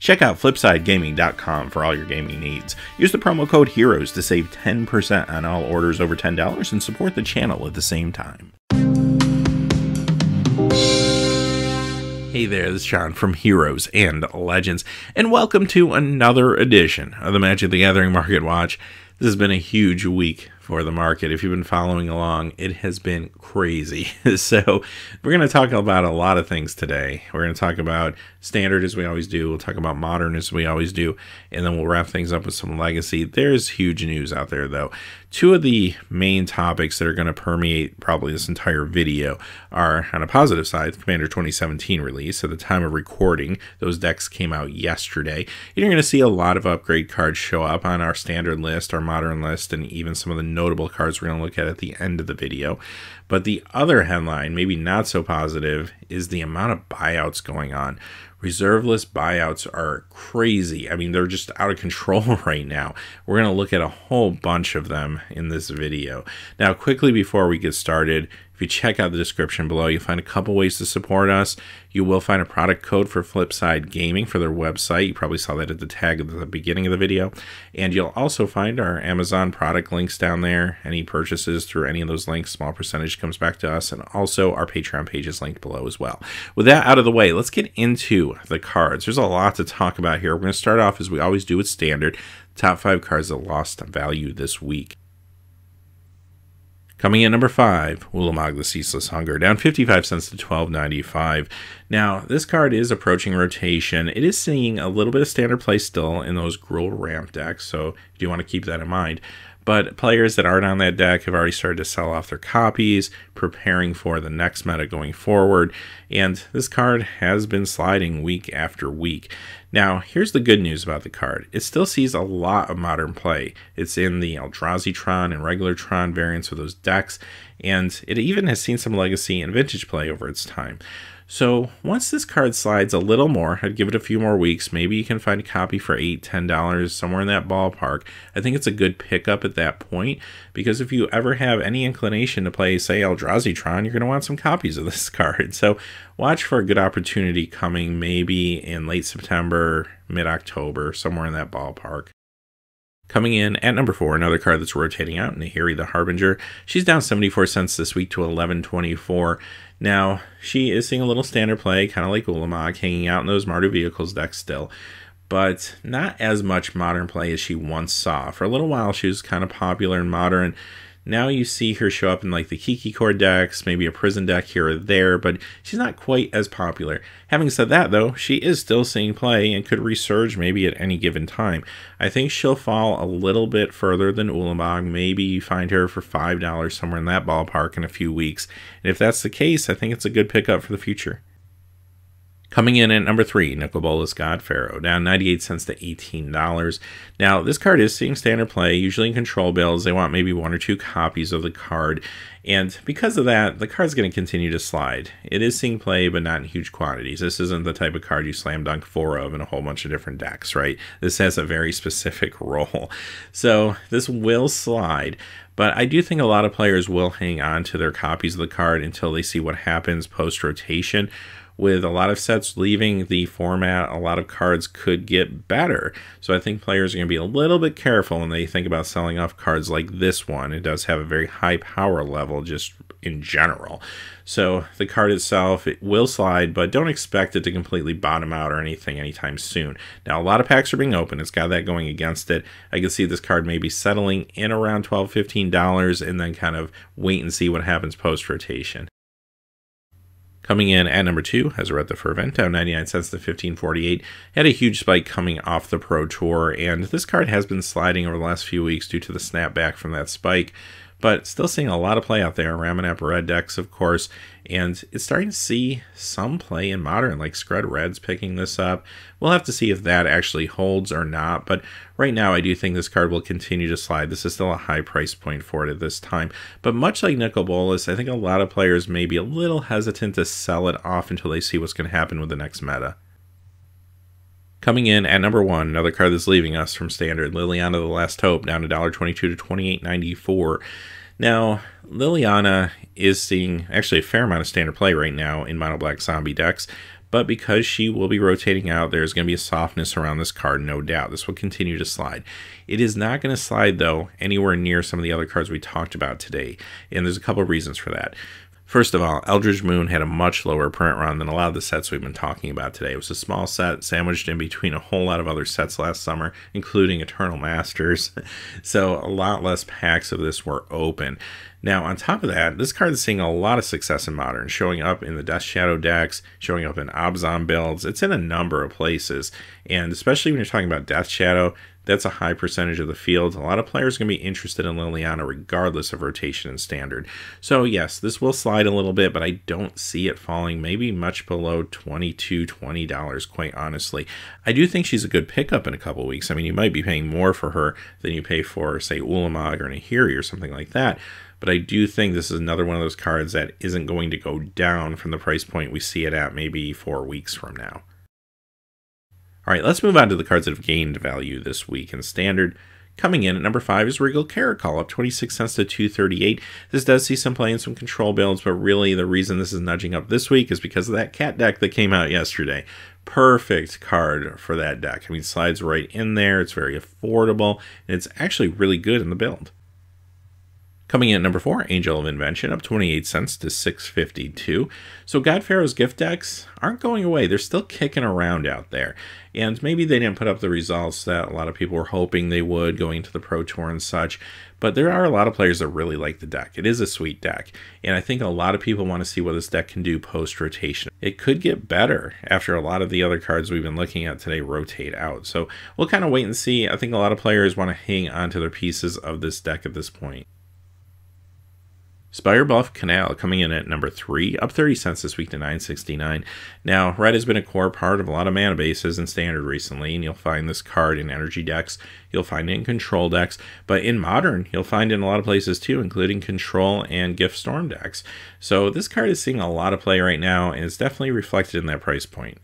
Check out flipsidegaming.com for all your gaming needs. Use the promo code HEROES to save 10% on all orders over $10 and support the channel at the same time. Hey there, this is John from Heroes and Legends, and welcome to another edition of the Magic the Gathering Market Watch. This has been a huge week for the market. If you've been following along, it has been crazy. So we're going to talk about a lot of things today. We're going to talk about standard as we always do. We'll talk about modern as we always do. And then we'll wrap things up with some legacy. There's huge news out there though. Two of the main topics that are going to permeate probably this entire video are, on a positive side, the Commander 2017 release. At the time of recording, those decks came out yesterday. You're going to see a lot of upgrade cards show up on our standard list, our modern list, and even some of the notable cards we're going to look at the end of the video. But the other headline, maybe not so positive, is the amount of buyouts going on. Reserve list buyouts are crazy. I mean, they're just out of control right now. We're going to look at a whole bunch of them in this video. Now, quickly before we get started, if you check out the description below, you'll find a couple ways to support us. You will find a product code for Flipside Gaming for their website. You probably saw that at the tag at the beginning of the video. And you'll also find our Amazon product links down there. Any purchases through any of those links, small percentage comes back to us. And also our Patreon page is linked below as well. With that out of the way, let's get into the cards. There's a lot to talk about here. We're going to start off as we always do with standard. Top 5 cards that lost value this week. Coming in number 5, Ulamog the Ceaseless Hunger, down 55 cents to $12.95. Now, this card is approaching rotation. It is seeing a little bit of standard play still in those Gruul ramp decks, so you do want to keep that in mind. But players that aren't on that deck have already started to sell off their copies, preparing for the next meta going forward. And this card has been sliding week after week. Now, here's the good news about the card. It still sees a lot of modern play. It's in the Eldrazi Tron and regular Tron variants of those decks. And it even has seen some legacy and vintage play over its time. So once this card slides a little more, I'd give it a few more weeks. Maybe you can find a copy for $8, $10, somewhere in that ballpark. I think it's a good pickup at that point, because if you ever have any inclination to play, say, Eldrazi Tron, you're going to want some copies of this card. So watch for a good opportunity coming maybe in late September, mid-October, somewhere in that ballpark. Coming in at number 4, another card that's rotating out, Nahiri the Harbinger. She's down 74 cents this week to $11.24. Now, she is seeing a little standard play, kind of like Ulamog, hanging out in those Mardu Vehicles decks still, but not as much modern play as she once saw. For a little while, she was kind of popular in modern. Now you see her show up in like the Kiki Core decks, maybe a prison deck here or there, but she's not quite as popular. Having said that though, she is still seeing play and could resurge maybe at any given time. I think she'll fall a little bit further than Ulamog. Maybe you find her for $5 somewhere in that ballpark in a few weeks. And if that's the case, I think it's a good pickup for the future. Coming in at number 3, Nicol Bolas God Pharaoh, down 98 cents to $18. Now, this card is seeing standard play, usually in control builds. They want maybe 1 or 2 copies of the card. And because of that, the card's going to continue to slide. It is seeing play, but not in huge quantities. This isn't the type of card you slam dunk 4 of in a whole bunch of different decks, right? This has a very specific role. So this will slide. But I do think a lot of players will hang on to their copies of the card until they see what happens post-rotation. With a lot of sets leaving the format, a lot of cards could get better. So I think players are going to be a little bit careful when they think about selling off cards like this one. It does have a very high power level just in general. So the card itself, it will slide, but don't expect it to completely bottom out or anything anytime soon. Now, a lot of packs are being opened. It's got that going against it. I can see this card maybe settling in around $12, $15 and then kind of wait and see what happens post-rotation. Coming in at number 2, Hazoret the Fervent, down 99 cents to $15.48. Had a huge spike coming off the Pro Tour, and this card has been sliding over the last few weeks due to the snapback from that spike. but still seeing a lot of play out there. Ramanap red decks, of course, and it's starting to see some play in modern, like Scred Red's picking this up. We'll have to see if that actually holds or not, but right now I do think this card will continue to slide. This is still a high price point for it at this time, but much like Nicol Bolas, I think a lot of players may be a little hesitant to sell it off until they see what's going to happen with the next meta. Coming in at number 1, another card that's leaving us from Standard, Liliana the Last Hope, down to $1.22 to $28.94. Now, Liliana is seeing actually a fair amount of standard play right now in mono black zombie decks, but because she will be rotating out, there's going to be a softness around this card, no doubt. This will continue to slide. It is not going to slide, though, anywhere near some of the other cards we talked about today, and there's a couple of reasons for that. First of all, Eldritch Moon had a much lower print run than a lot of the sets we've been talking about today. It was a small set sandwiched in between a whole lot of other sets last summer, including Eternal Masters. So a lot less packs of this were open. Now, on top of that, this card is seeing a lot of success in Modern, showing up in the Death Shadow decks, showing up in Abzan builds. It's in a number of places, and especially when you're talking about Death Shadow, that's a high percentage of the field. A lot of players are going to be interested in Liliana regardless of rotation and standard. So yes, this will slide a little bit, but I don't see it falling maybe much below $20 quite honestly. I do think she's a good pickup in a couple weeks. I mean, you might be paying more for her than you pay for, say, Ulamog or Nahiri or something like that. But I do think this is another one of those cards that isn't going to go down from the price point we see it at maybe 4 weeks from now. All right, let's move on to the cards that have gained value this week in Standard. Coming in at number 5 is Regal Caracol, up 26 cents to 238. This does see some play in some control builds, but really the reason this is nudging up this week is because of that cat deck that came out yesterday. Perfect card for that deck. I mean, slides right in there. It's very affordable, and it's actually really good in the build. Coming in at number 4, Angel of Invention, up 28 cents to 652. So God Pharaoh's gift decks aren't going away. They're still kicking around out there. And maybe they didn't put up the results that a lot of people were hoping they would going into the Pro Tour and such. But there are a lot of players that really like the deck. It is a sweet deck. And I think a lot of people want to see what this deck can do post-rotation. It could get better after a lot of the other cards we've been looking at today rotate out. So we'll kind of wait and see. I think a lot of players want to hang on to their pieces of this deck at this point. Spire Bluff Canal coming in at number 3, up 30 cents this week to $9.69. Now, red has been a core part of a lot of mana bases in Standard recently, and you'll find this card in energy decks, you'll find it in control decks, but in Modern, you'll find it in a lot of places too, including control and gift storm decks. So this card is seeing a lot of play right now, and it's definitely reflected in that price point.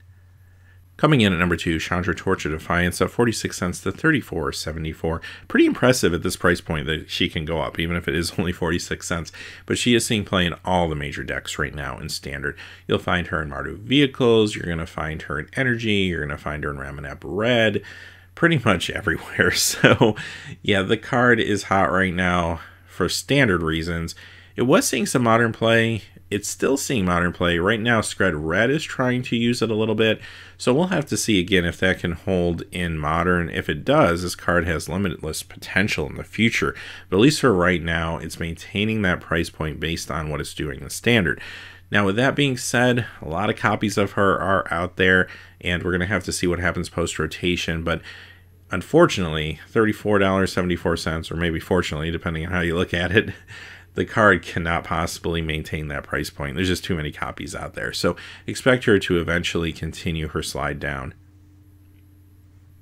Coming in at number 2, Chandra Torch of Defiance, up 46 cents to $34.74. Pretty impressive at this price point that she can go up, even if it is only 46 cents. But she is seeing play in all the major decks right now in Standard. You'll find her in Mardu Vehicles, you're going to find her in Energy, you're going to find her in Ramanap Red, pretty much everywhere. So yeah, the card is hot right now for Standard reasons. It was seeing some Modern play. It's still seeing Modern play. Right now, Scred Red is trying to use it a little bit. So we'll have to see again if that can hold in Modern. If it does, this card has limitless potential in the future. But at least for right now, it's maintaining that price point based on what it's doing in Standard. Now, with that being said, a lot of copies of her are out there, and we're going to have to see what happens post-rotation. But unfortunately, $34.74, or maybe fortunately, depending on how you look at it, the card cannot possibly maintain that price point. There's just too many copies out there. So expect her to eventually continue her slide down.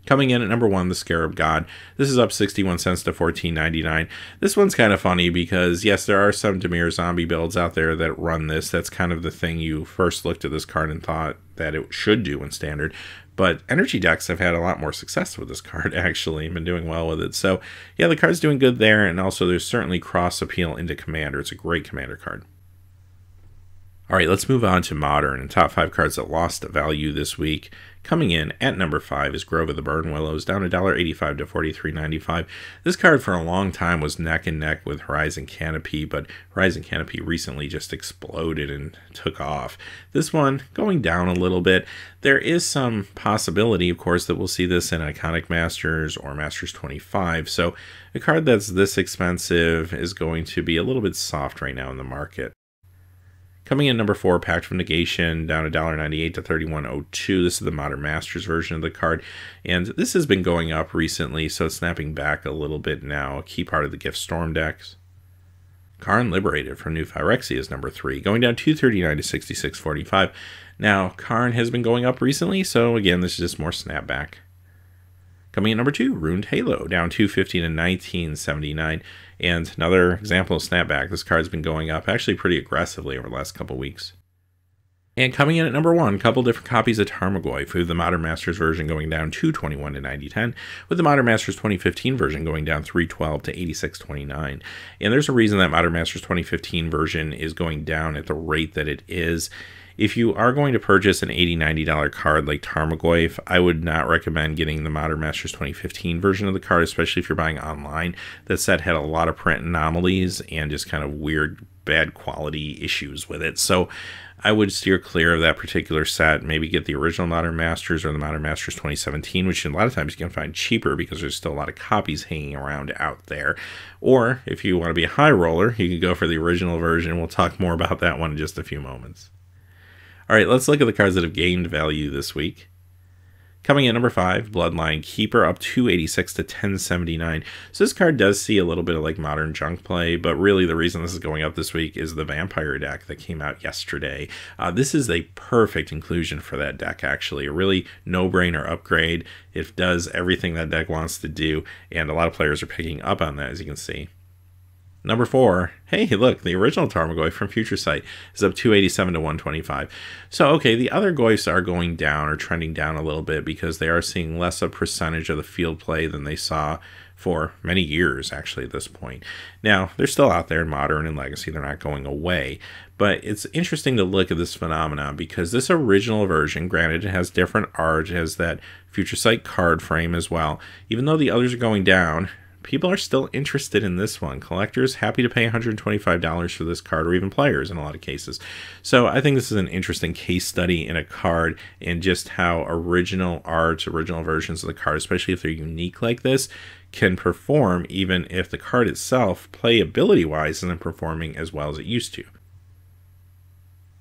Coming in at number 1, the Scarab God. This is up 61 cents to $14.99. This one's kind of funny because, yes, there are some Dimir zombie builds out there that run this. That's kind of the thing you first looked at this card and thought that it should do in Standard. But energy decks have had a lot more success with this card, actually, and been doing well with it. So, yeah, the card's doing good there, and also there's certainly cross appeal into Commander. It's a great Commander card. All right, let's move on to Modern and top 5 cards that lost value this week. Coming in at number 5 is Grove of the Burn Willows, down $1.85 to $43.95. This card for a long time was neck and neck with Horizon Canopy, but Horizon Canopy recently just exploded and took off. This one going down a little bit. There is some possibility, of course, that we'll see this in Iconic Masters or Masters 25. So a card that's this expensive is going to be a little bit soft right now in the market. Coming in number 4, Pact of Negation, down $1.98 to $31.02. This is the Modern Masters version of the card, and this has been going up recently, so it's snapping back a little bit now, a key part of the Gift Storm decks. Karn Liberated from New Phyrexia is number 3, going down $2.39 to $66.45. Now, Karn has been going up recently, so again, this is just more snapback. Coming in number 2, Ruined Halo, down $2.50 to $19.79. And another example of snapback. This card's been going up actually pretty aggressively over the last couple weeks. And coming in at number 1, a couple different copies of Tarmogoyf, with the Modern Masters version going down $2.21 to $90.10, with the Modern Masters 2015 version going down $3.12 to $86.29. And there's a reason that Modern Masters 2015 version is going down at the rate that it is. if you are going to purchase an $80-$90 card like Tarmogoyf, I would not recommend getting the Modern Masters 2015 version of the card, especially if you're buying online. That set had a lot of print anomalies and just kind of weird, bad quality issues with it. So I would steer clear of that particular set. Maybe get the original Modern Masters or the Modern Masters 2017, which a lot of times you can find cheaper because there's still a lot of copies hanging around out there. Or if you want to be a high roller, you can go for the original version. We'll talk more about that one in just a few moments. All right, let's look at the cards that have gained value this week. Coming in number 5, Bloodline Keeper, up 286 to 1079. So this card does see a little bit of like modern junk play, but really the reason this is going up this week is the Vampire deck that came out yesterday. This is a perfect inclusion for that deck, actually. A really no-brainer upgrade. It does everything that deck wants to do, and a lot of players are picking up on that, as you can see. Number 4, hey, look, the original Tarmogoyf from Future Sight is up 287 to 125. So, okay, the other Goyfs are going down or trending down a little bit because they are seeing less a percentage of the field play than they saw for many years, actually, at this point. Now, they're still out there in Modern and Legacy. They're not going away. But it's interesting to look at this phenomenon because this original version, granted, it has different art, it has that Future Sight card frame as well. Even though the others are going down, people are still interested in this one. Collectors happy to pay $125 for this card, or even players in a lot of cases. So I think this is an interesting case study in a card and just how original art, original versions of the card, especially if they're unique like this, can perform even if the card itself, playability-wise, isn't performing as well as it used to.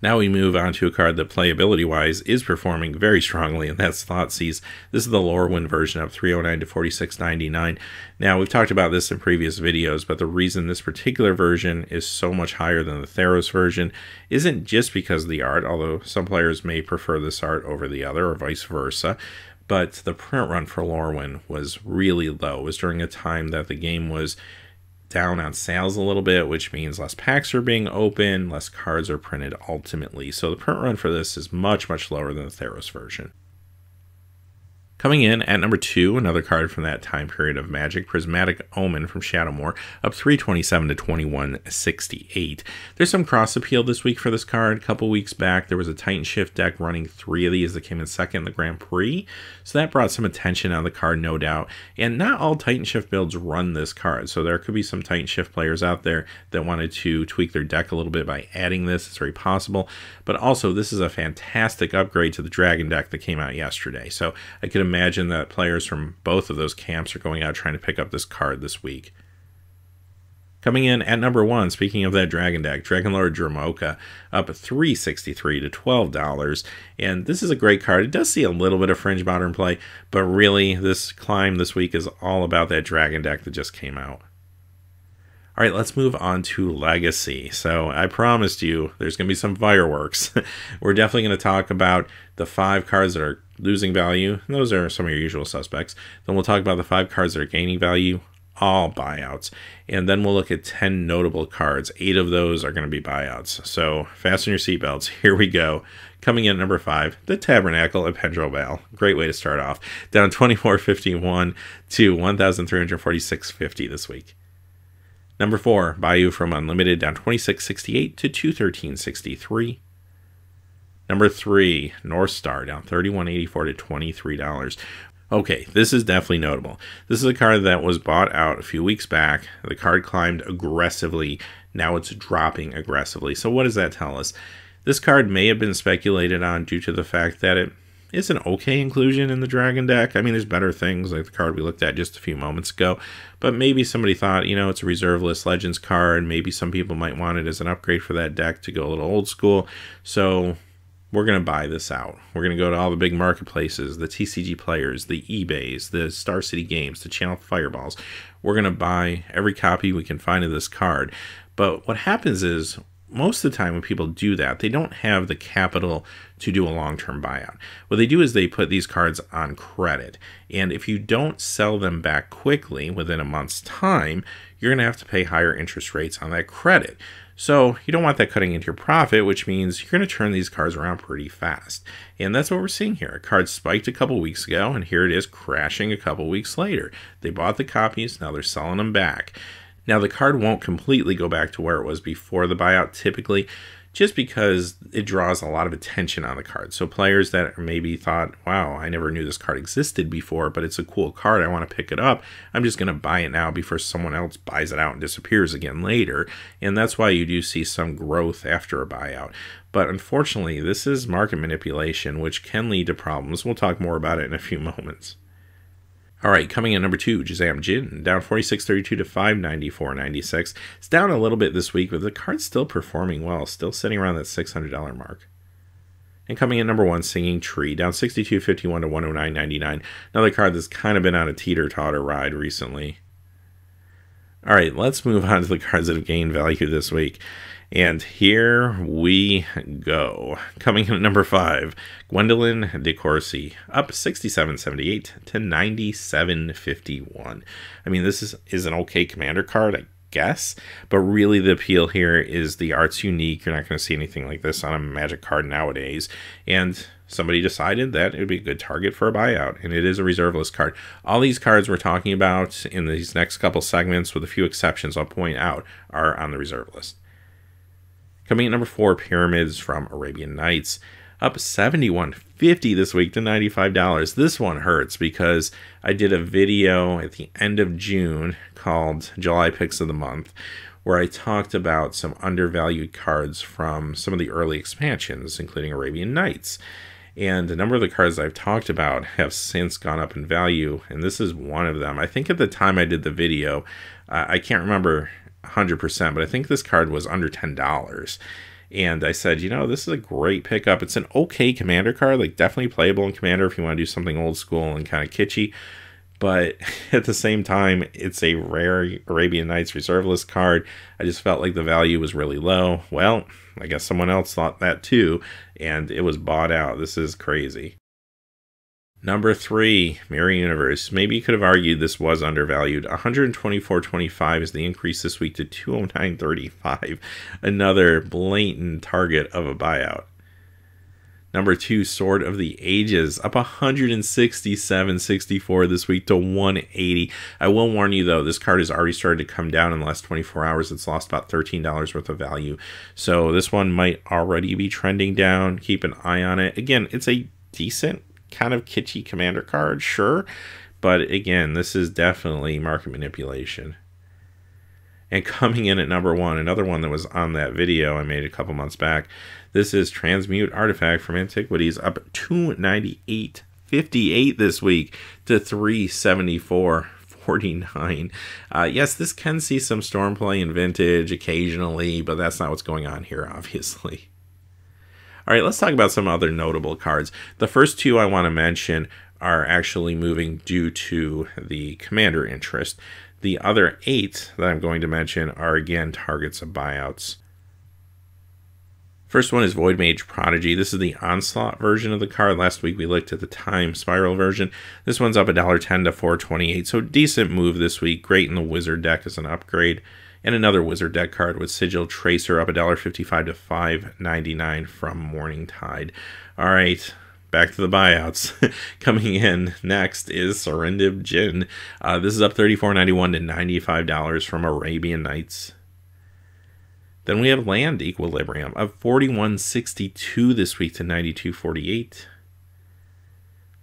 Now we move on to a card that playability-wise is performing very strongly, and that's Thoughtseize. This is the Lorwyn version, up 309 to 46.99. Now, we've talked about this in previous videos, but the reason this particular version is so much higher than the Theros version isn't just because of the art, although some players may prefer this art over the other, or vice versa. But the print run for Lorwyn was really low. It was during a time that the game was down on sales a little bit, which means less packs are being opened, less cards are printed ultimately. So the print run for this is much, much lower than the Theros version. Coming in at number 2, another card from that time period of Magic, Prismatic Omen from Shadowmoor, up 327 to 2168. There's some cross appeal this week for this card. A couple weeks back, there was a Titan Shift deck running 3 of these that came in second in the Grand Prix, so that brought some attention on the card, no doubt. And not all Titan Shift builds run this card, so there could be some Titan Shift players out there that wanted to tweak their deck a little bit by adding this. It's very possible, but also this is a fantastic upgrade to the Dragon deck that came out yesterday, so I could imagine that players from both of those camps are going out trying to pick up this card this week. Coming in at number 1, speaking of that Dragon deck, Dragonlord Dromoka, up $363 to $12. And this is a great card. It does see a little bit of fringe modern play, but really this climb this week is all about that Dragon deck that just came out. All right, let's move on to Legacy. So I promised you there's going to be some fireworks. We're definitely going to talk about the 5 cards that are losing value. Those are some of your usual suspects. Then we'll talk about the 5 cards that are gaining value, all buyouts. And then we'll look at 10 notable cards. 8 of those are going to be buyouts. So fasten your seatbelts. Here we go. Coming in at number 5, the Tabernacle at Pendrell. Great way to start off. Down 24.51 to 1,346.50 this week. Number 4, Bayou from Unlimited, down 26.68 to 213.63. Number 3, North Star, down 31.84 to $23. Okay, this is definitely notable. This is a card that was bought out a few weeks back. The card climbed aggressively. Now it's dropping aggressively. So what does that tell us? This card may have been speculated on due to the fact that it is an okay inclusion in the Dragon deck. I mean, there's better things like the card we looked at just a few moments ago, but maybe somebody thought, you know, it's a reserve list Legends card. Maybe some people might want it as an upgrade for that deck to go a little old school. So we're going to buy this out. We're going to go to all the big marketplaces, the TCG players, the eBays, the Star City Games, the Channel Fireballs. We're going to buy every copy we can find of this card. But what happens is, most of the time when people do that, they don't have the capital to do a long-term buyout. What they do is they put these cards on credit. And if you don't sell them back quickly within a month's time, you're going to have to pay higher interest rates on that credit. So you don't want that cutting into your profit, which means you're going to turn these cards around pretty fast. And that's what we're seeing here. A card spiked a couple weeks ago, and here it is crashing a couple weeks later. They bought the copies, now they're selling them back. Now, the card won't completely go back to where it was before the buyout, typically, just because it draws a lot of attention on the card. So players that maybe thought, wow, I never knew this card existed before, but it's a cool card, I want to pick it up, I'm just going to buy it now before someone else buys it out and disappears again later. And that's why you do see some growth after a buyout. But unfortunately, this is market manipulation, which can lead to problems. We'll talk more about it in a few moments. All right, coming in number 2, Jazam Jin, down 46.32 to 594.96. It's down a little bit this week, but the card's still performing well, still sitting around that $600 mark. And coming in number 1, Singing Tree, down 62.51 to 109.99. Another card that's kind of been on a teeter-totter ride recently. All right, let's move on to the cards that have gained value this week. And here we go. Coming in at number 5, Gwendolyn De Courcy, up 67.78 to 97.51. I mean, this is an okay commander card, I guess, but really the appeal here is the art's unique. You're not going to see anything like this on a Magic card nowadays. And somebody decided that it would be a good target for a buyout, and it is a reserve list card. All these cards we're talking about in these next couple segments, with a few exceptions I'll point out, are on the reserve list. Coming in number 4, Pyramids from Arabian Nights, up 71.50 this week to $95. This one hurts because I did a video at the end of June called July Picks of the Month, where I talked about some undervalued cards from some of the early expansions, including Arabian Nights. And a number of the cards I've talked about have since gone up in value, and this is one of them. I think at the time I did the video, I can't remember 100%, but I think this card was under $10. And I said, you know, this is a great pickup. It's an okay commander card, like definitely playable in commander if you want to do something old school and kind of kitschy. But at the same time, it's a rare Arabian Nights reserve list card. I just felt like the value was really low. Well, I guess someone else thought that too, and it was bought out. This is crazy. Number 3, Mirror Universe. Maybe you could have argued this was undervalued. 124.25 is the increase this week to 209.35. Another blatant target of a buyout. Number 2, Sword of the Ages, up 167.64 this week to 180. I will warn you though, this card has already started to come down in the last 24 hours. It's lost about $13 worth of value. So this one might already be trending down. Keep an eye on it. Again, it's a decent kind of kitschy commander card, sure, but again, this is definitely market manipulation. And coming in at number 1, another one that was on that video I made a couple months back, this is Transmute Artifact from Antiquities, up 298.58 this week to 374.49. Yes, this can see some storm play in Vintage occasionally, but that's not what's going on here, obviously. All right, let's talk about some other notable cards. The first 2 I want to mention are actually moving due to the commander interest. The other 8 that I'm going to mention are again targets of buyouts. First one is Void Mage Prodigy. This is the Onslaught version of the card. Last week we looked at the Time Spiral version. This one's up $1.10 to $4.28, so decent move this week. Great in the Wizard deck as an upgrade. And another Wizard deck card with Sigil Tracer, up $1.55 to $5.99 from Morning Tide. All right, back to the buyouts. Coming in next is Serendib Jin. This is up $34.91 to $95 from Arabian Nights. Then we have Land Equilibrium, up $41.62 this week to $92.48.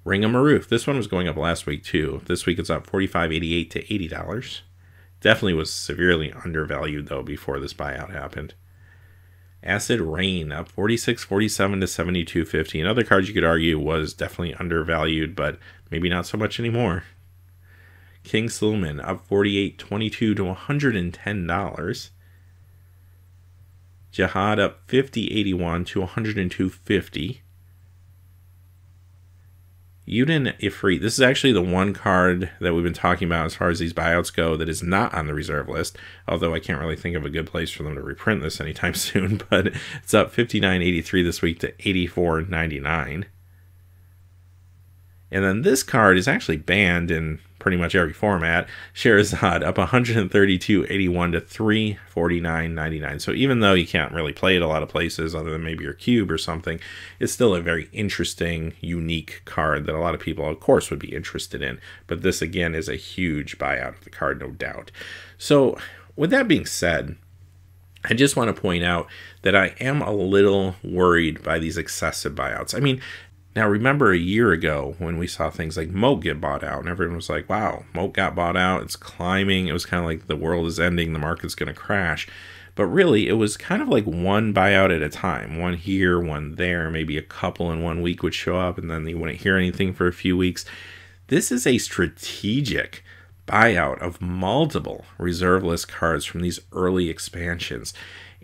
Ring of Maroof. This one was going up last week too. This week it's up $45.88 to $80. Definitely was severely undervalued though before this buyout happened. Acid Rain, up $46.47 to $72.50. Another card you could argue was definitely undervalued, but maybe not so much anymore. King Sluman, up $48.22 to $110. Jihad, up $50.81 to $102.50. Yuden Ifrit. This is actually the one card that we've been talking about as far as these buyouts go that is not on the reserve list, although I can't really think of a good place for them to reprint this anytime soon, but it's up $59.83 this week to $84.99. And then this card is actually banned in pretty much every format. Sherazad, up $132.81 to $349.99. So even though you can't really play it a lot of places other than maybe your cube or something, it's still a very interesting, unique card that a lot of people, of course, would be interested in. But this, again, is a huge buyout of the card, no doubt. So with that being said, I just want to point out that I am a little worried by these excessive buyouts. I mean, now remember a year ago when we saw things like Moat get bought out and everyone was like, wow, Moat got bought out, it's climbing. It was kind of like the world is ending, the market's going to crash. But really, it was kind of like one buyout at a time. One here, one there, maybe a couple in 1 week would show up and then you wouldn't hear anything for a few weeks. This is a strategic buyout of multiple reserve list cards from these early expansions.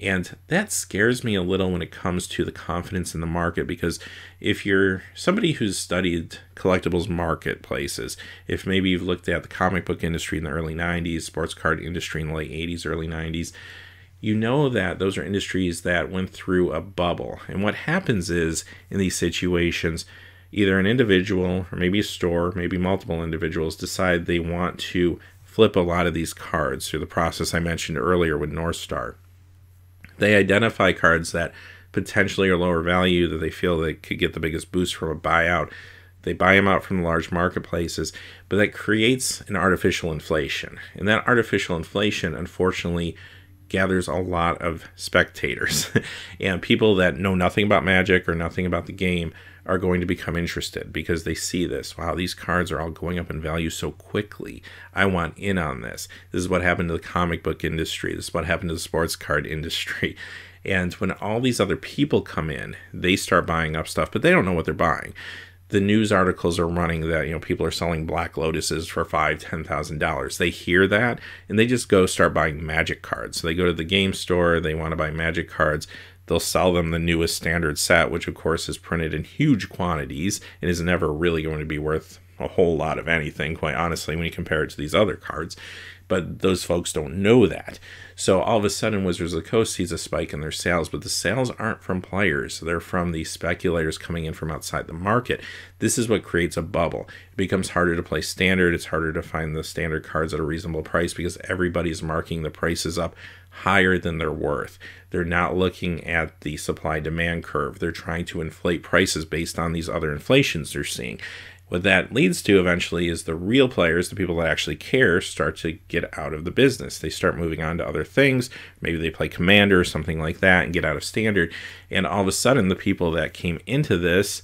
And that scares me a little when it comes to the confidence in the market, because if you're somebody who's studied collectibles marketplaces, if maybe you've looked at the comic book industry in the early 90s, sports card industry in the late 80s, early 90s, you know that those are industries that went through a bubble. And what happens is, in these situations, either an individual or maybe a store, maybe multiple individuals decide they want to flip a lot of these cards through the process I mentioned earlier with North Star. They identify cards that potentially are lower value, that they feel they could get the biggest boost from a buyout. They buy them out from the large marketplaces, but that creates an artificial inflation. And that artificial inflation, unfortunately, gathers a lot of spectators and people that know nothing about Magic or nothing about the game are going to become interested because they see this. Wow, these cards are all going up in value so quickly. I want in on this. This is what happened to the comic book industry. This is what happened to the sports card industry. And when all these other people come in, they start buying up stuff, but they don't know what they're buying. The news articles are running that, you know, people are selling Black Lotuses for $5,000, $10,000. They hear that and they just go start buying Magic cards. So they go to the game store, they want to buy Magic cards. They'll sell them the newest standard set, which of course is printed in huge quantities and is never really going to be worth a whole lot of anything, quite honestly, when you compare it to these other cards. But those folks don't know that. So all of a sudden, Wizards of the Coast sees a spike in their sales, but the sales aren't from players. They're from these speculators coming in from outside the market. This is what creates a bubble. It becomes harder to play standard. It's harder to find the standard cards at a reasonable price because everybody's marking the prices up higher than they're worth. They're not looking at the supply-demand curve. They're trying to inflate prices based on these other inflations they're seeing. What that leads to eventually is the real players, the people that actually care, start to get out of the business. They start moving on to other things. Maybe they play Commander or something like that and get out of Standard. And all of a sudden, the people that came into this,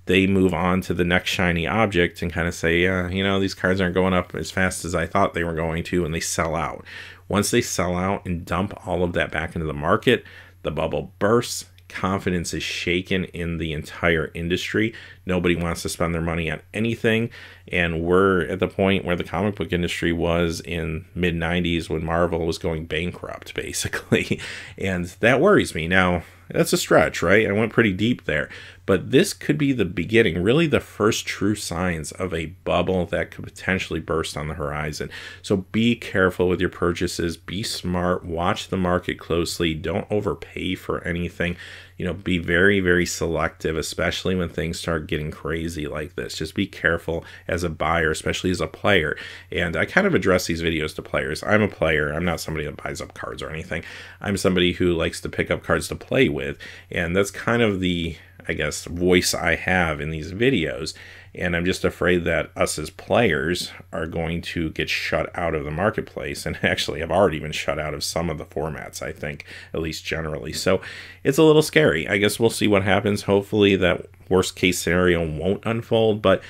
they move on to the next shiny object and kind of say, you know, these cards aren't going up as fast as I thought they were going to, and they sell out. Once they sell out and dump all of that back into the market, the bubble bursts. Confidence is shaken in the entire industry. Nobody wants to spend their money on anything. And we're at the point where the comic book industry was in mid-90s when Marvel was going bankrupt, basically. And that worries me. Now, that's a stretch, right? I went pretty deep there. But this could be the beginning, really the first true signs of a bubble that could potentially burst on the horizon. So be careful with your purchases. Be smart. Watch the market closely. Don't overpay for anything. You know, be very, very selective, especially when things start getting crazy like this. Just be careful as a buyer, especially as a player. And I kind of address these videos to players. I'm a player. I'm not somebody that buys up cards or anything. I'm somebody who likes to pick up cards to play with. And that's kind of the, I guess, voice I have in these videos. And I'm just afraid that us as players are going to get shut out of the marketplace, and actually have already been shut out of some of the formats, I think, at least generally. So it's a little scary. I guess we'll see what happens. Hopefully that worst case scenario won't unfold, but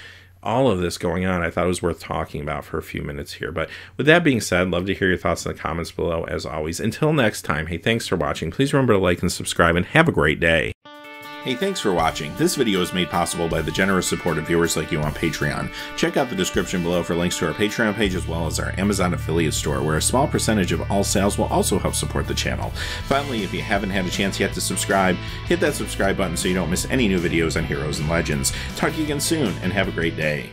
all of this going on, I thought it was worth talking about for a few minutes here. But with that being said, I'd love to hear your thoughts in the comments below, as always. Until next time, hey, thanks for watching. Please remember to like and subscribe, and have a great day. Hey, thanks for watching. This video is made possible by the generous support of viewers like you on Patreon. Check out the description below for links to our Patreon page as well as our Amazon affiliate store, where a small percentage of all sales will also help support the channel. Finally, if you haven't had a chance yet to subscribe, hit that subscribe button so you don't miss any new videos on Heroes and Legends. Talk to you again soon, and have a great day.